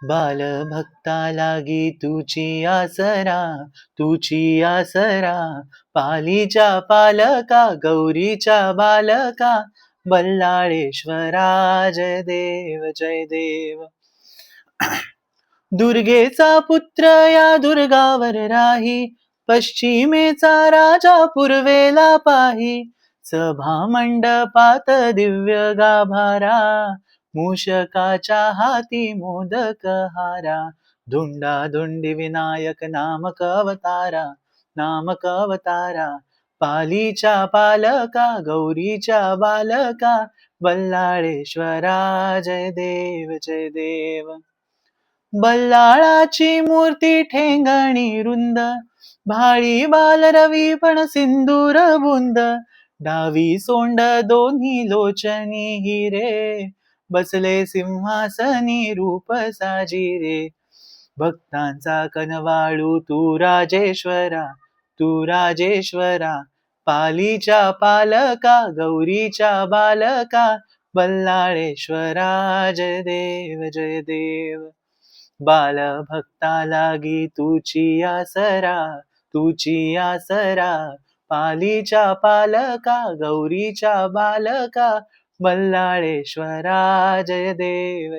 बालभक्ता लागी तुची आसरा, पालीच्या पालका गौरीच्या बालका, बल्लाळेश्वरा जय देव. दुर्गेचा पुत्र या दुर्गावर राही, पश्चिमेचा राजा पूर्वेला पाही. सभा मंडपात दिव्य गाभारा, मूषकाच्या हाती मोदक हारा. धुंडी विनायक नामक अवतारा, पालीच्या पालका गौरीच्या बालका, बल्लाळेश्वरा जय देव. बल्लाळाची मूर्ती ठेंगणी रुंद, भाळी बालरवी पण सिंदूर बुंद. डावी सोंड दोन्ही लोचनी हिरे, बसले सिंहासनी रूप साजिरे. भक्तांचा कनवाळू तू राजेश्वरा, पालीच्या पालका गौरीच्या बालका, बल्लाळेश्वरा जय देव. बालभक्ता लागी तुची आसरा, पालीच्या पालका गौरीच्या बालका, बल्लाळेश्वरा जय देव.